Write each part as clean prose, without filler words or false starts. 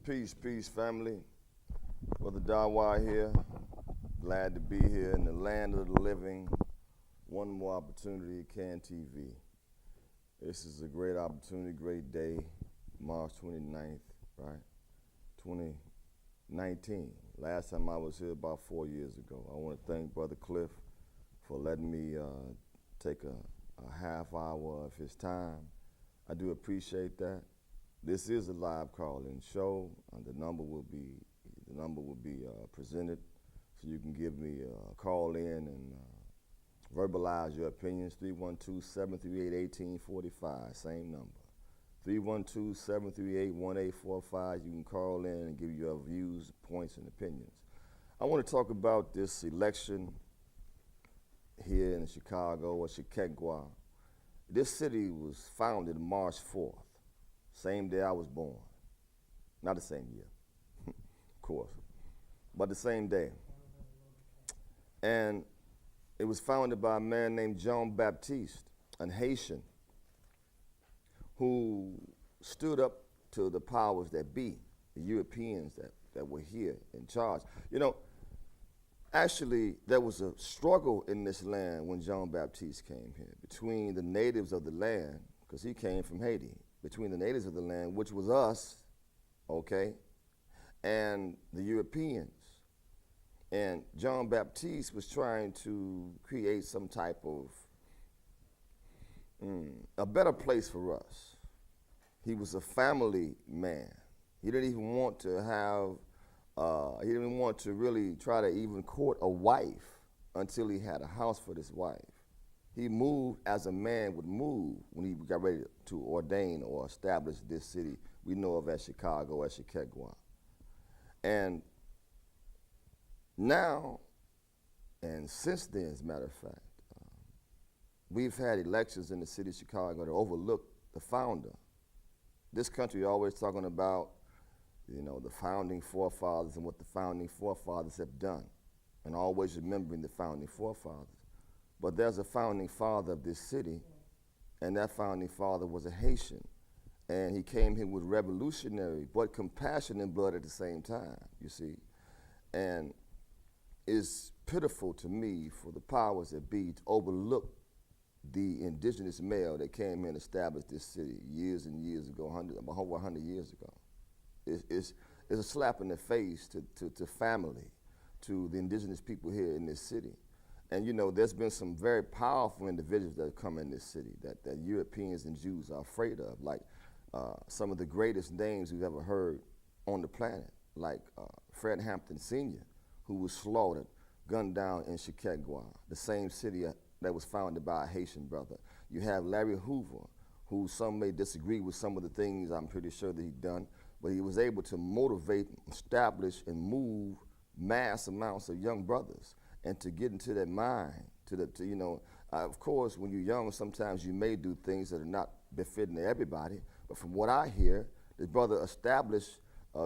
Peace, peace, family. Brother Dawa here. Glad to be here in the land of the living. One more opportunity, CAN TV. This is a great opportunity, great day, March 29th, right? 2019. Last time I was here about 4 years ago. I want to thank Brother Cliff for letting me take a half hour of his time. I do appreciate that. This is a live call-in show. The number will be presented, so you can give me a call in and verbalize your opinions. 312-738-1845, same number. 312-738-1845. You can call in and give your views, points, and opinions. I want to talk about this election here in Chicago, or Chicago. This city was founded March 4th. Same day I was born. Not the same year, of course, but the same day. And it was founded by a man named Jean Baptiste, an Haitian, who stood up to the powers that be, the Europeans that were here in charge. You know, actually, there was a struggle in this land when Jean Baptiste came here between the natives of the land, because he came from Haiti, between the natives of the land, which was us, okay, and the Europeans. And Jean Baptiste was trying to create some type of a better place for us. He was a family man. He didn't even want to have, he didn't even want to really try to even court a wife until he had a house for this wife. He moved as a man would move when he got ready to ordain or establish this city we know of as Chicago, as Chicago. And now, and since then, as a matter of fact, we've had elections in the city of Chicago that overlook the founder. This country always talking about, you know, the founding forefathers and what the founding forefathers have done, and always remembering the founding forefathers. But there's a founding father of this city, and that founding father was a Haitian. And he came here with revolutionary, but compassion and blood at the same time, you see. And it's pitiful to me for the powers that be to overlook the indigenous male that came here and established this city years and years ago, over 100 years ago. It's a slap in the face to family, to the indigenous people here in this city. And you know, there's been some very powerful individuals that have come in this city that Europeans and Jews are afraid of, like some of the greatest names we've ever heard on the planet, like Fred Hampton Sr., who was slaughtered, gunned down in Chicago, the same city that was founded by a Haitian brother. You have Larry Hoover, who some may disagree with some of the things I'm pretty sure that he'd done, but he was able to motivate, establish, and move mass amounts of young brothers, and to get into their mind, you know, of course, when you're young, sometimes you may do things that are not befitting to everybody, but from what I hear, this brother established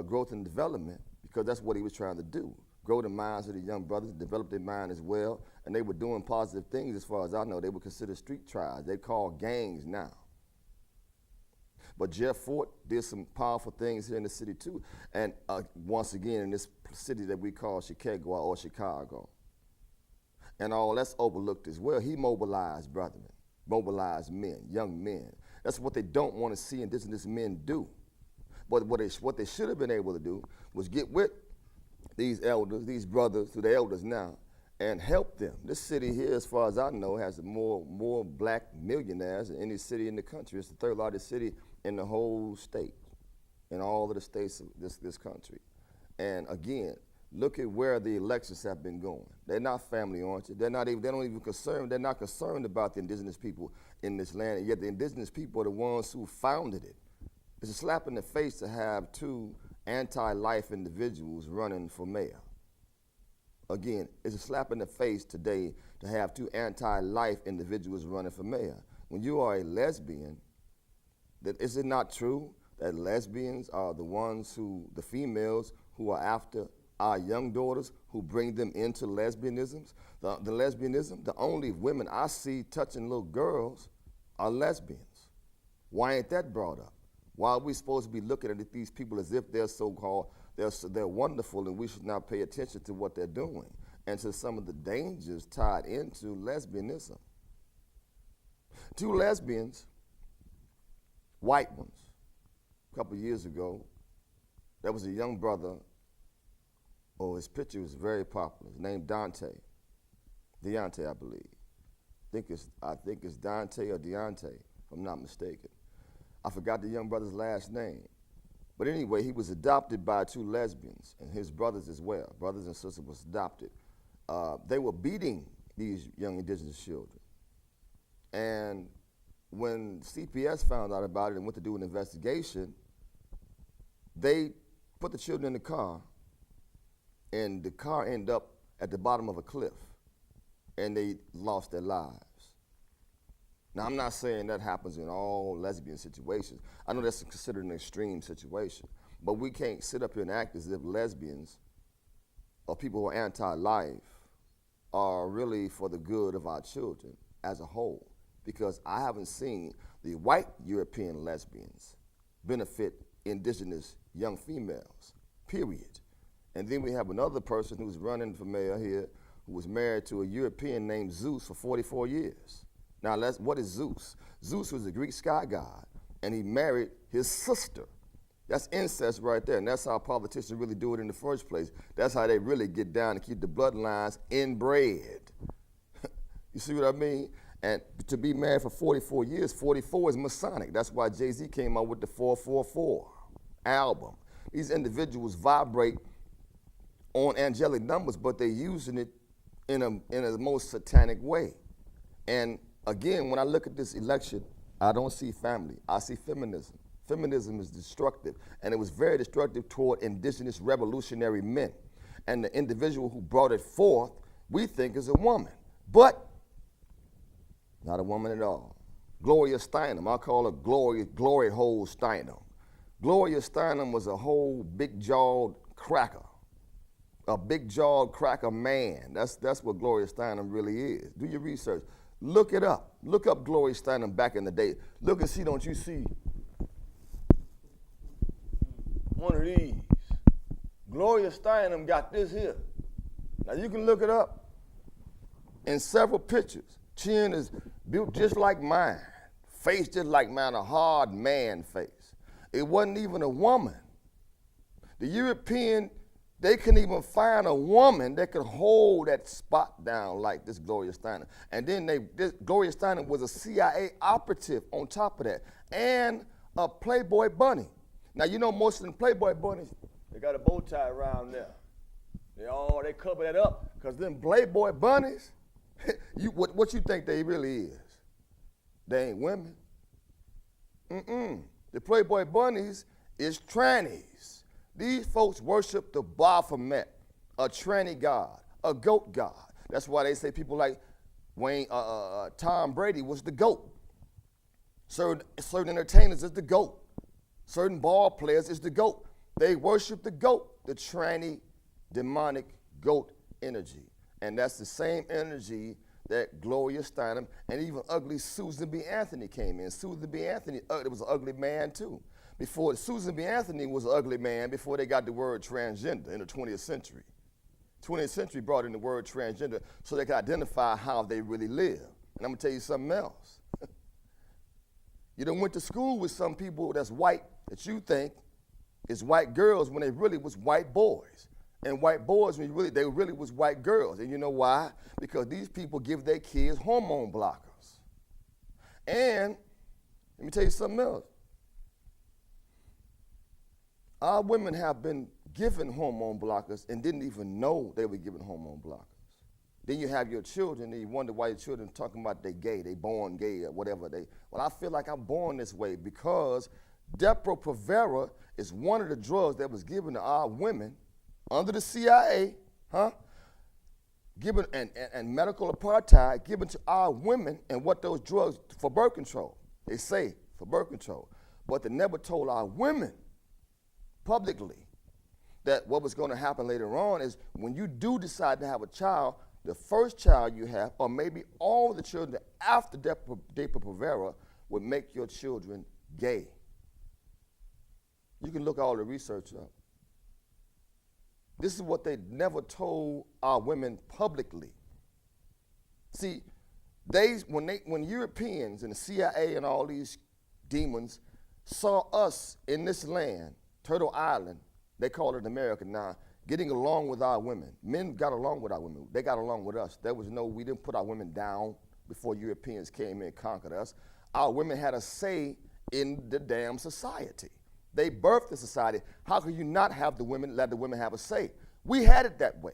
growth and development, because that's what he was trying to do, grow the minds of the young brothers, develop their mind as well, and they were doing positive things as far as I know. They were considered street trials. They call gangs now. But Jeff Fort did some powerful things here in the city too, and once again, in this city that we call Chicago or Chicago. And all that's overlooked as well. He mobilized brethren, mobilized men, young men. That's what they don't want to see indigenous men do. But what they should have been able to do was get with these elders, these brothers, who the elders now, and help them. This city here, as far as I know, has more black millionaires than any city in the country. It's the third largest city in the whole state, in all of the states of this country. And again, look at where the elections have been going. They're not family-oriented. They're not concerned about the indigenous people in this land, and yet the indigenous people are the ones who founded it. It's a slap in the face to have two anti-life individuals running for mayor. Again, it's a slap in the face today to have two anti-life individuals running for mayor. When you are a lesbian, is it not true that lesbians are the females who are after our young daughters, who bring them into lesbianism? The only women I see touching little girls are lesbians. Why ain't that brought up? Why are we supposed to be looking at these people as if they're so-called, they're wonderful and we should not pay attention to what they're doing and to some of the dangers tied into lesbianism? 2 lesbians, white ones, a couple years ago, there was a young brother, his picture was very popular. His name Deontay, I believe. I think it's Dante or Deontay, if I'm not mistaken. I forgot the young brother's last name. But anyway, he was adopted by 2 lesbians, and his brothers as well. Brothers and sisters was adopted. They were beating these young indigenous children. And when CPS found out about it and went to do an investigation, they put the children in the car, and the car ended up at the bottom of a cliff, and they lost their lives. Now, I'm not saying that happens in all lesbian situations. I know that's considered an extreme situation, but we can't sit up here and act as if lesbians or people who are anti-life are really for the good of our children as a whole, because I haven't seen the white European lesbians benefit indigenous young females, period. And then we have another person who's running for mayor here who was married to a European named Zeus for 44 years. Now, what is Zeus? Zeus was a Greek sky god, and he married his sister. That's incest right there, and that's how politicians really do it in the first place. That's how they really get down and keep the bloodlines inbred. You see what I mean? And to be married for 44 years, 44 is Masonic. That's why Jay-Z came out with the 444 album. These individuals vibrate on angelic numbers, but they're using it in a most satanic way. And again, when I look at this election, I don't see family. I see feminism. Feminism is destructive, and it was very destructive toward indigenous revolutionary men. And the individual who brought it forth, we think is a woman, but not a woman at all. Gloria Steinem, I call her Glory Hole Steinem. Gloria Steinem was a whole big-jawed cracker, a big-jawed cracker man. That's what Gloria Steinem really is. Do your research. Look it up. Look up Gloria Steinem back in the day. Look and see, don't you see one of these? Gloria Steinem got this here. Now you can look it up in several pictures. Chin is built just like mine. Face just like mine, a hard man face. It wasn't even a woman. The European, they couldn't even find a woman that could hold that spot down like this Gloria Steinem. And then Gloria Steinem was a CIA operative on top of that, and a Playboy bunny. Now, you know most of them Playboy bunnies, they got a bow tie around there. They cover that up, because them Playboy bunnies, what you think they really is? They ain't women. The Playboy bunnies is trannies. These folks worship the Baphomet, a tranny god, a goat god. That's why they say people like Tom Brady was the goat. Certain entertainers is the goat. Certain ball players is the goat. They worship the goat, the tranny, demonic goat energy. And that's the same energy that Gloria Steinem and even ugly Susan B. Anthony came in. Susan B. Anthony was an ugly man too. Before Susan B. Anthony was an ugly man before they got the word transgender in the 20th century. 20th century brought in the word transgender so they could identify how they really live. And I'm gonna tell you something else. You done went to school with some people that's white that you think is white girls when they really was white boys. And white boys, they really was white girls. And you know why? Because these people give their kids hormone blockers. And let me tell you something else. Our women have been given hormone blockers and didn't even know they were given hormone blockers. Then you have your children, and you wonder why your children are talking about they gay, they born gay or whatever. Well, I feel like I'm born this way because Depo-Provera is one of the drugs that was given to our women under the CIA, given and medical apartheid given to our women, and what those drugs for birth control. They say for birth control, but they never told our women publicly that what was going to happen later on is when you do decide to have a child, the first child you have, or maybe all the children after Depo-Provera, would make your children gay. You can look all the research up. This is what they never told our women publicly. See, when Europeans and the CIA and all these demons saw us in this land, Turtle Island, they call it America now, getting along with our women. Men got along with our women. They got along with us. We didn't put our women down before Europeans came in and conquered us. Our women had a say in the damn society. They birthed the society. How can you not have let the women have a say? We had it that way.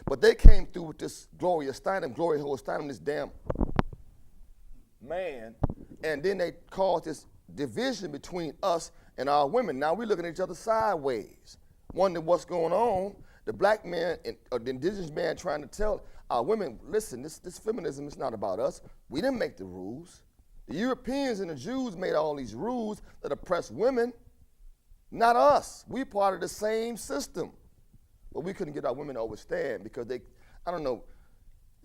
But they came through with this Gloria Steinem, this damn man, and then they caused this division between us and our women. Now we're looking at each other sideways, wondering what's going on. The black man or the indigenous man trying to tell our women, listen, this feminism is not about us. We didn't make the rules. The Europeans and the Jews made all these rules that oppress women, not us. We're part of the same system. But we couldn't get our women to overstand because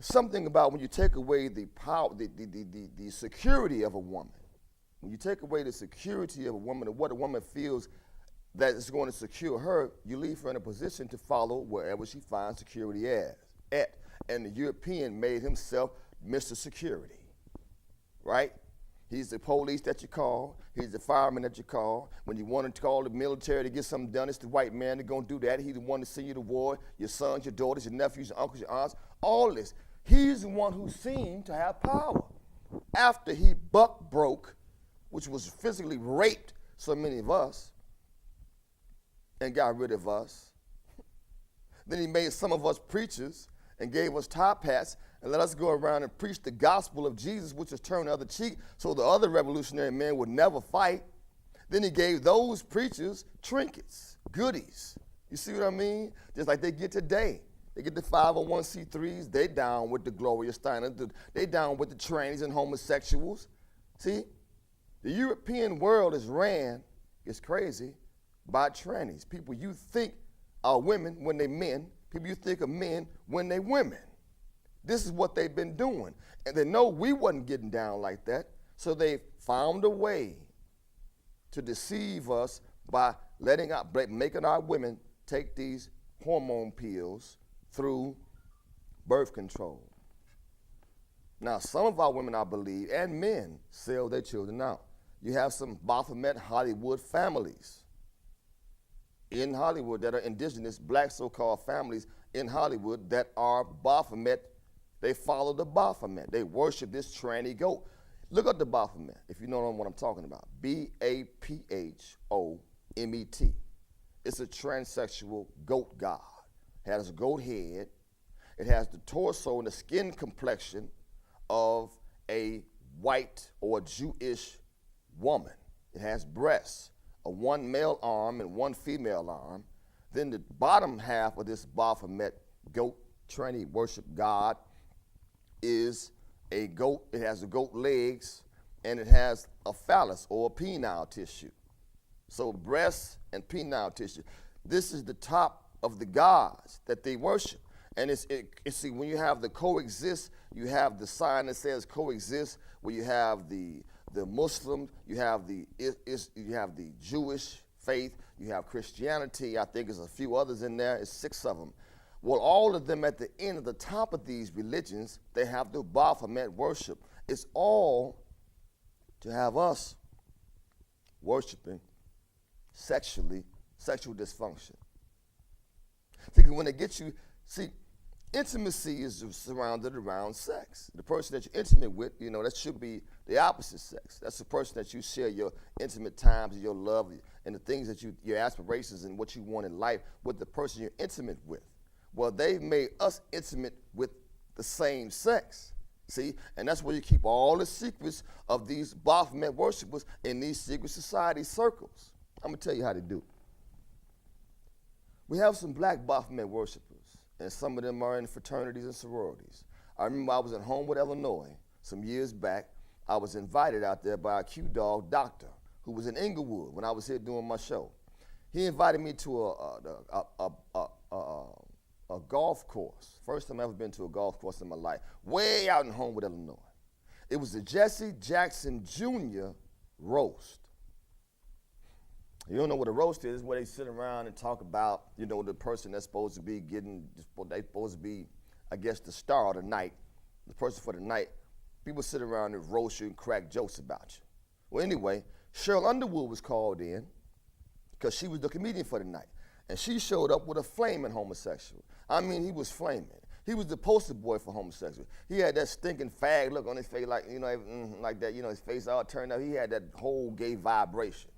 something about when you take away the power, the security of a woman, when you take away the security of a woman and what a woman feels that is going to secure her, you leave her in a position to follow wherever she finds security at. And the European made himself Mr. Security, right? He's the police that you call. He's the fireman that you call. When you want to call the military to get something done, it's the white man that's going to do that. He's the one to send you to war, your sons, your daughters, your nephews, your uncles, your aunts, all this. He's the one who seemed to have power. After he buck broke, which was physically raped so many of us, and got rid of us. Then he made some of us preachers and gave us top hats and let us go around and preach the gospel of Jesus, which is turn the other cheek, so the other revolutionary men would never fight. Then he gave those preachers trinkets, goodies. You see what I mean? Just like they get today. They get the 501c3s, they down with the Gloria Steinem, they down with the trannies and homosexuals. See? The European world is ran, it's crazy, by trannies. People you think are women when they men, people you think are men when they women. This is what they've been doing. And they know we wasn't getting down like that, so they found a way to deceive us by making our women take these hormone pills through birth control. Now, some of our women, I believe, and men, sell their children out. You have some Baphomet Hollywood families in Hollywood that are indigenous, black so-called families in Hollywood that are Baphomet. They follow the Baphomet. They worship this tranny goat. Look up the Baphomet if you know what I'm talking about. Baphomet. It's a transsexual goat god. It has a goat head. It has the torso and the skin complexion of a white or Jewish woman. It has breasts, a one male arm and one female arm. Then the bottom half of this Baphomet goat tranny worship god is a goat. It has the goat legs and it has a phallus or a penile tissue. So breasts and penile tissue. This is the top of the gods that they worship. And see, when you have the coexist, you have the sign that says coexist, where you have the Muslim, you have the Jewish faith, you have Christianity. I think there's a few others in there. It's 6 of them. Well, all of them at the end, of the top of these religions, they have the Baphomet worship. It's all to have us worshiping sexual dysfunction. See, when they get you, intimacy is surrounded around sex. The person that you're intimate with, that should be the opposite sex. That's the person that you share your intimate times and your love and the things that your aspirations and what you want in life with the person you're intimate with. Well, they've made us intimate with the same sex. See, and that's where you keep all the secrets of these Baphomet worshipers in these secret society circles. I'm going to tell you how to do it. We have some black Baphomet worshipers, and some of them are in fraternities and sororities. I remember I was in Homewood, Illinois, some years back. I was invited out there by a Q-Dog doctor who was in Inglewood when I was here doing my show. He invited me to a golf course. First time I've ever been to a golf course in my life, way out in Homewood, Illinois. It was the Jesse Jackson Jr. roast. You don't know what a roast is, where they sit around and talk about, the person that's supposed to be they supposed to be, I guess, the star of the night, the person for the night. People sit around and roast you and crack jokes about you. Well, anyway, Cheryl Underwood was called in because she was the comedian for the night. And she showed up with a flaming homosexual. I mean, he was flaming. He was the poster boy for homosexuals. He had that stinking fag look on his face, like, like that, his face all turned up. He had that whole gay vibration.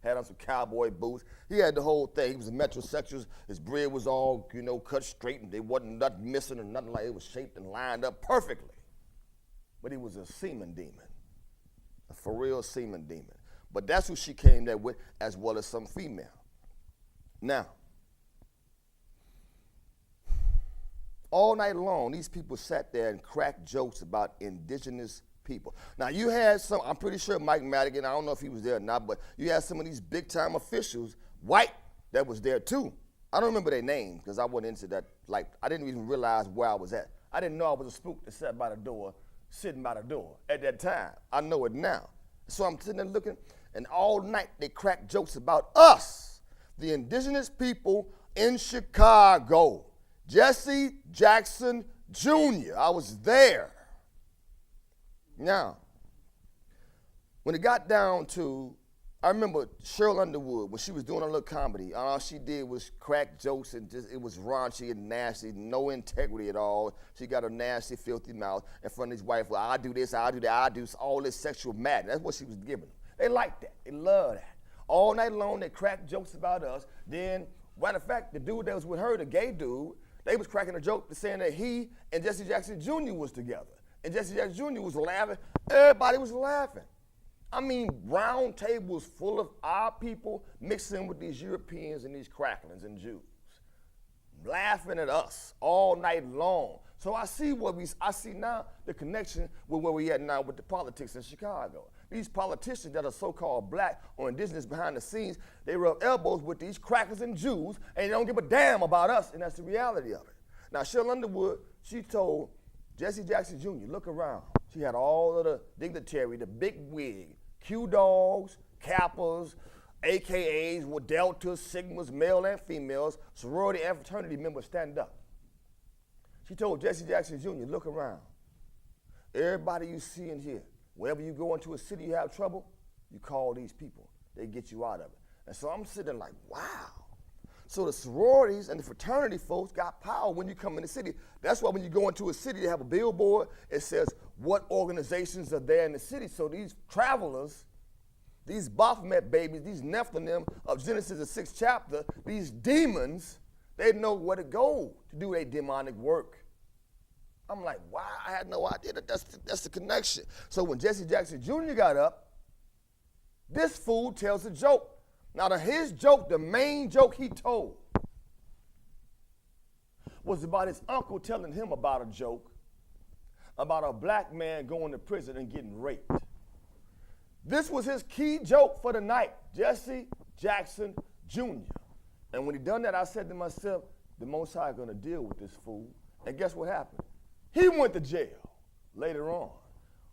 Had on some cowboy boots. He had the whole thing. He was a metrosexual. His beard was all, cut straight, and there wasn't nothing missing or nothing like it. It was shaped and lined up perfectly. But he was a semen demon, a for real semen demon. But that's who she came there with, as well as some female. Now, all night long, these people sat there and cracked jokes about indigenous people. Now, you had some, I'm pretty sure Mike Madigan, I don't know if he was there or not, but you had some of these big-time officials, white, that was there too. I don't remember their names because I wasn't into that. Like, I didn't even realize where I was at. I didn't know I was a spook that sat by the door, sitting by the door at that time. I know it now. So I'm sitting there looking, and all night they cracked jokes about us, the indigenous people in Chicago. Jesse Jackson Jr., I was there. Now, when it got down to, I remember Cheryl Underwood, when she was doing her little comedy, all she did was crack jokes and it was raunchy and nasty, no integrity at all. She got a nasty, filthy mouth in front of his wife. Well, I'll do this, I'll do that, I'll do all this sexual madness. That's what she was giving them. They liked that. They loved that. All night long, they cracked jokes about us. Then, matter of fact, the dude that was with her, the gay dude, they was cracking a joke saying that he and Jesse Jackson Jr. was together. And Jesse Jackson Jr. was laughing. Everybody was laughing. I mean, round tables full of our people mixing with these Europeans and these cracklings and Jews, laughing at us all night long. So I see now the connection with where we at now with the politics in Chicago. These politicians that are so-called black or indigenous behind the scenes, they rub elbows with these crackers and Jews, and they don't give a damn about us, and that's the reality of it. Now, Cheryl Underwood, she told Jesse Jackson Jr., look around. She had all of the dignitary, the big wig, Q-dogs, Kappas, AKAs, with deltas, sigmas, male and females, sorority and fraternity members stand up. She told Jesse Jackson Jr., look around. Everybody you see in here, wherever you go into a city you have trouble, you call these people. They get you out of it. And so I'm sitting like, wow. So the sororities and the fraternity folks got power when you come in the city. That's why when you go into a city, they have a billboard. It says what organizations are there in the city. So these travelers, these Baphomet babies, these Nephilim of Genesis, the 6th chapter, these demons, they know where to go to do their demonic work. I'm like, wow, I had no idea that's the connection. So when Jesse Jackson Jr. got up, this fool tells a joke. Now, his joke, the main joke he told, was about his uncle telling him about a joke about a black man going to prison and getting raped. This was his key joke for the night, Jesse Jackson Jr. And when he done that, I said to myself, the Most High going to deal with this fool. And guess what happened? He went to jail later on.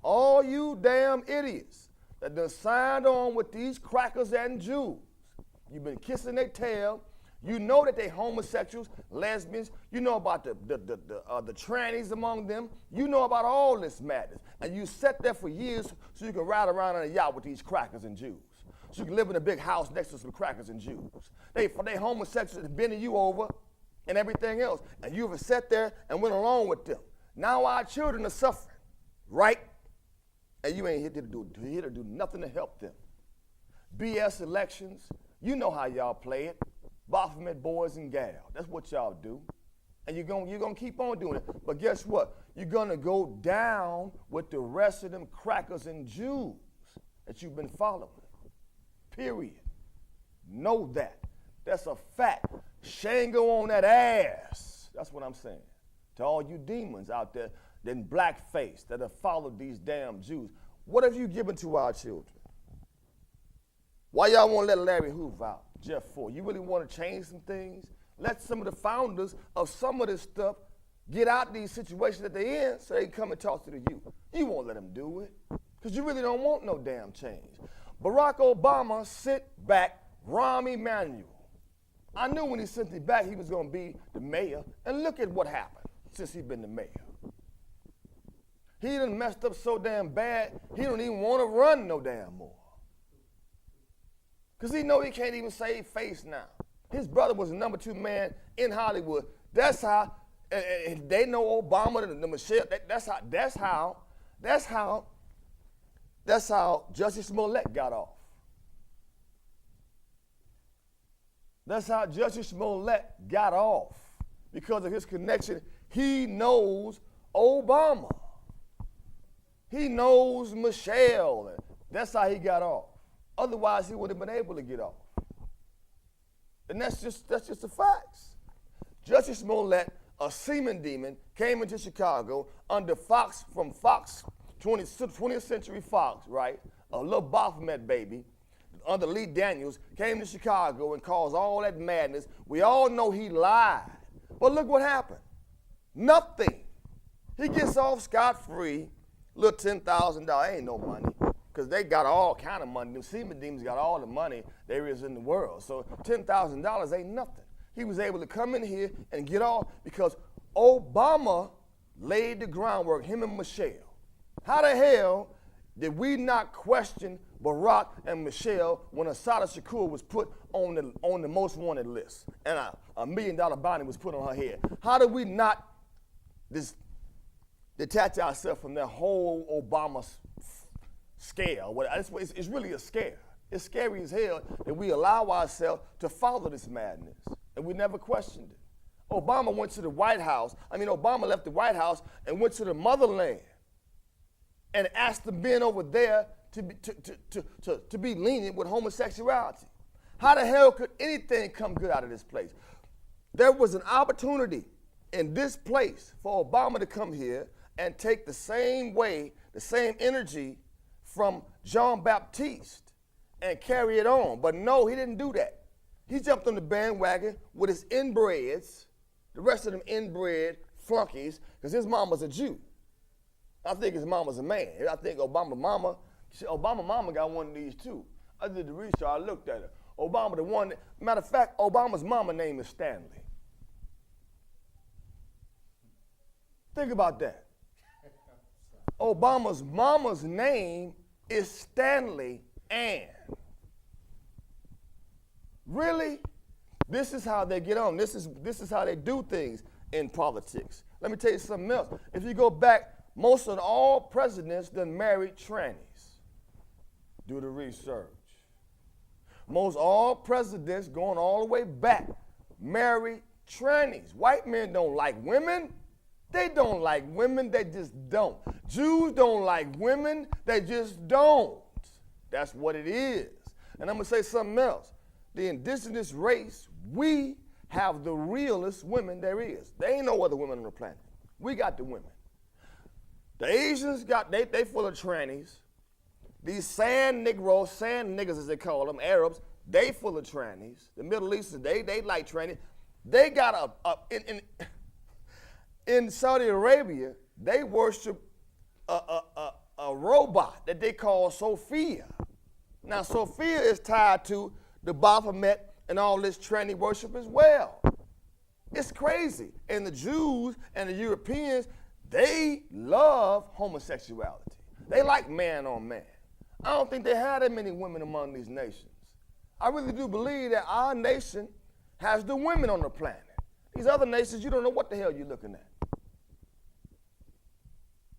All you damn idiots that done signed on with these crackers and Jews, you've been kissing their tail. You know that they homosexuals, lesbians. You know about the trannies among them. You know about all this madness. And you sat there for years so you can ride around on a yacht with these crackers and Jews. So you can live in a big house next to some crackers and Jews. They homosexuals bending you over and everything else. And you've sat there and went along with them. Now our children are suffering, right? And you ain't here to do nothing to help them. BS elections, you know how y'all play it. Baphomet boys and gals, that's what y'all do. And you're gonna keep on doing it. But guess what? You're gonna go down with the rest of them crackers and Jews that you've been following. Period. Know that. That's a fact. Shango on that ass. That's what I'm saying. To all you demons out there, then blackface that have followed these damn Jews. What have you given to our children? Why y'all won't let Larry Hoover out? Jeff Ford, you really want to change some things? Let some of the founders of some of this stuff get out these situations that they're in so they can come and talk to the youth. You won't let them do it because you really don't want no damn change. Barack Obama sit back, Rahm Emanuel. I knew when he sent it back he was going to be the mayor, and look at what happened since he's been the mayor. He done messed up so damn bad, he don't even want to run no damn more. Because he know he can't even save face now. His brother was the number 2 man in Hollywood. That's how, and they know Obama, the Michelle, that's how Justice Smollett got off. That's how Justice Smollett got off, because of his connection. He knows Obama. He knows Michelle. That's how he got off. Otherwise, he would have been able to get off. And that's just the facts. Justice Smollett, a semen demon, came into Chicago under Fox, from Fox, 20th Century Fox, right? A little Baphomet baby, under Lee Daniels, came to Chicago and caused all that madness. We all know he lied. But look what happened. Nothing. He gets off scot-free, little $10,000, ain't no money, because they got all kind of money. The semen demons got all the money there is in the world. So $10,000 ain't nothing. He was able to come in here and get off because Obama laid the groundwork, him and Michelle. How the hell did we not question Barack and Michelle when Assata Shakur was put on the most wanted list and a $1 million bounty was put on her head? How did we not detach ourselves from that whole Obama scare? It's really a scare. It's scary as hell that we allow ourselves to follow this madness, and we never questioned it. Obama went to the White House. Obama left the White House and went to the motherland and asked the men over there to be lenient with homosexuality. How the hell could anything come good out of this place? There was an opportunity in this place for Obama to come here and take the same way, the same energy from Jean Baptiste and carry it on. But no, he didn't do that. He jumped on the bandwagon with his inbreds, the rest of them inbred flunkies, because his mama's a Jew. I think his mama's a man. I think Obama mama got one of these too. I did the research, I looked at her. Obama the one, matter of fact, Obama's mama name is Stanley. Think about that. Obama's mama's name is Stanley Ann. Really? This is how they get on. This is how they do things in politics. Let me tell you something else. If you go back, most of all presidents done married trannies. Do the research. Most all presidents going all the way back married trannies. White men don't like women. They don't like women, they just don't. Jews don't like women, they just don't. That's what it is. And I'm gonna say something else. The indigenous race, we have the realest women there is. There ain't no other women on the planet. We got the women. The Asians they full of trannies. These sand Negroes, sand niggas as they call them, Arabs, they full of trannies. The Middle Eastern, they like trannies. They got in Saudi Arabia, they worship a robot that they call Sophia. Now, Sophia is tied to the Baphomet and all this tranny worship as well. It's crazy. And the Jews and the Europeans, they love homosexuality. They like man on man. I don't think they have that many women among these nations. I really do believe that our nation has the women on the planet. These other nations, you don't know what the hell you're looking at.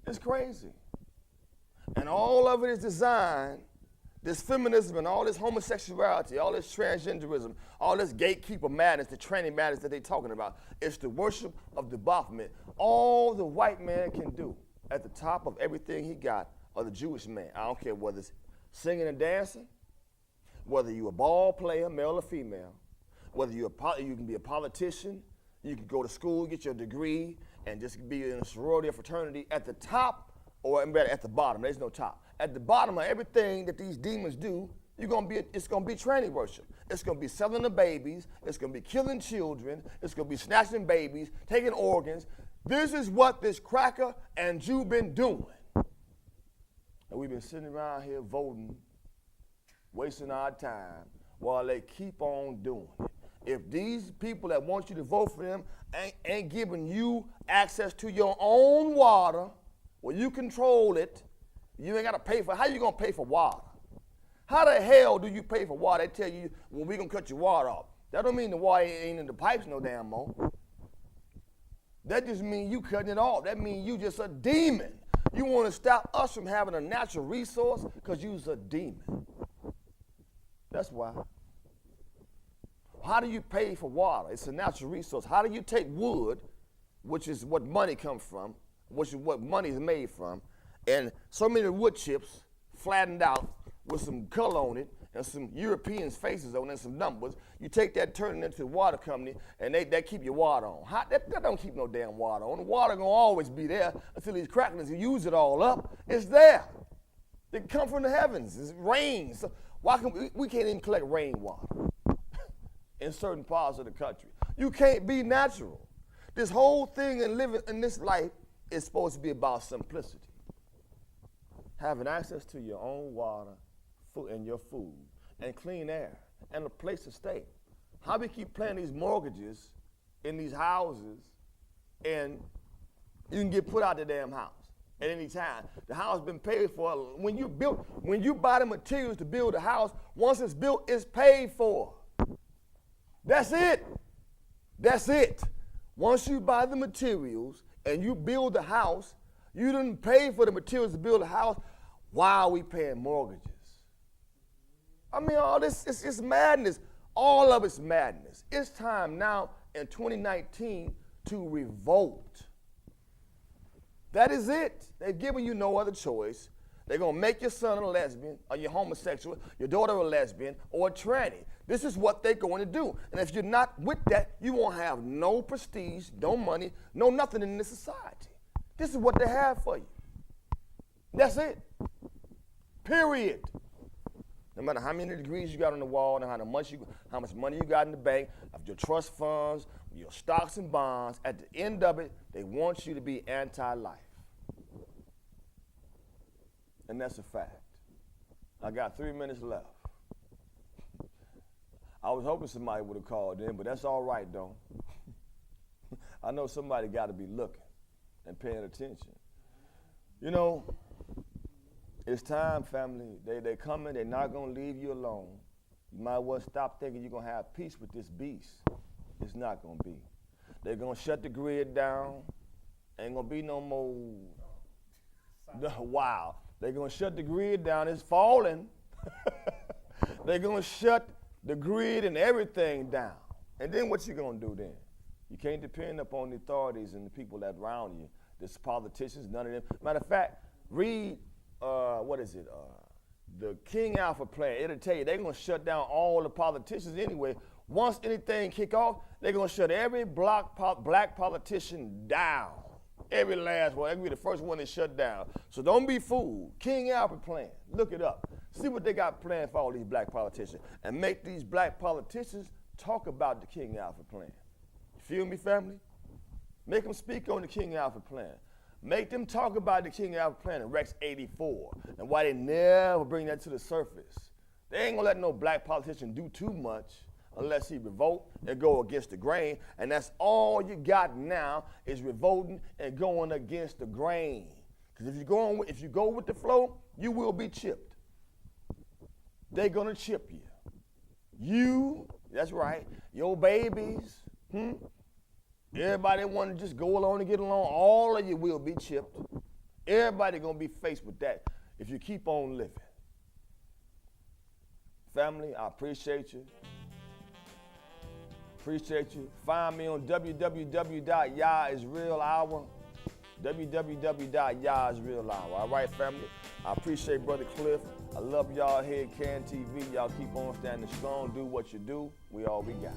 It's crazy. And all of it is designed, this feminism and all this homosexuality, all this transgenderism, all this gatekeeper madness, the tranny madness that they're talking about, it's the worship of the Baphomet. All the white man can do at the top of everything he got are the Jewish man. I don't care whether it's singing and dancing, whether you're a ball player, male or female, whether you can be a politician, you can go to school, get your degree, and just be in a sorority or fraternity. At the top, or better, at the bottom, there's no top. At the bottom of everything that these demons do, it's gonna be tranny worship. It's gonna be selling the babies, it's gonna be killing children, it's gonna be snatching babies, taking organs. This is what this cracker and Jew been doing. And we've been sitting around here voting, wasting our time, while they keep on doing it. If these people that want you to vote for them ain't giving you access to your own water, where you control it, you ain't got to pay for it. How you going to pay for water? How the hell do you pay for water? They tell you, well, we going to cut your water off. That don't mean the water ain't in the pipes no damn more. That just means you cutting it off. That means you just a demon. You want to stop us from having a natural resource because you's a demon. That's why. How do you pay for water? It's a natural resource. How do you take wood, which is what money comes from, which is what money is made from, and so many wood chips flattened out with some color on it and some Europeans' faces on it and some numbers. You take that, turn it into the water company, and they keep your water on. That don't keep no damn water on. The water gonna always be there until these cracklings use it all up. It's there. It come from the heavens. It rains. So why can we can't even collect rainwater in certain parts of the country? You can't be natural. This whole thing in living in this life is supposed to be about simplicity. Having access to your own water, food, and your food, and clean air, and a place to stay. How we keep paying these mortgages in these houses, and you can get put out the damn house at any time. The house been paid for. When you buy the materials to build a house, once it's built, it's paid for. That's it. That's it. Once you buy the materials and you build the house, you didn't pay for the materials to build a house. Why are we paying mortgages? I mean, all this is madness. All of it's madness. It's time now in 2019 to revolt. That is it. They've given you no other choice. They're going to make your son a lesbian, or your homosexual, your daughter a lesbian, or a tranny. This is what they're going to do. And if you're not with that, you won't have no prestige, no money, no nothing in this society. This is what they have for you. That's it. Period. No matter how many degrees you got on the wall, no matter how much money you got in the bank, of your trust funds, your stocks and bonds, at the end of it, they want you to be anti-life. And that's a fact. I got 3 minutes left. I was hoping somebody would have called in, but that's all right, though. I know somebody got to be looking and paying attention. You know, it's time, family. They're coming. They're not going to leave you alone. You might well stop thinking you're going to have peace with this beast. It's not going to be. They're going to shut the grid down. Ain't going to be no more. Wow. They're going to shut the grid down. It's falling. They're going to shut the grid and everything down. And then what you going to do then? You can't depend upon the authorities and the people that around you. There's politicians, none of them. Matter of fact, read, the King Alpha plan. It'll tell you they're going to shut down all the politicians anyway. Once anything kick off, they're going to shut every black politician down. Every last one. They're going to be the first one to shut down. So don't be fooled. King Alpha plan. Look it up. See what they got planned for all these black politicians. And make these black politicians talk about the King Alpha plan. You feel me, family? Make them speak on the King Alpha plan. Make them talk about the King Alpha plan in Rex 84 and why they never bring that to the surface. They ain't gonna let no black politician do too much unless he revolt and go against the grain. And that's all you got now is revolting and going against the grain. Because if you go with the flow, you will be chipped. They're gonna chip you. You, that's right, your babies, everybody want to just go along and get along, all of you will be chipped. Everybody going to be faced with that if you keep on living. Family, I appreciate you. Appreciate you. Find me on www.YahIsRealHour. www.YahIsRealHour. All right, family? I appreciate Brother Cliff. I love y'all here at CAN TV. Y'all keep on standing strong. Do what you do. We all we got.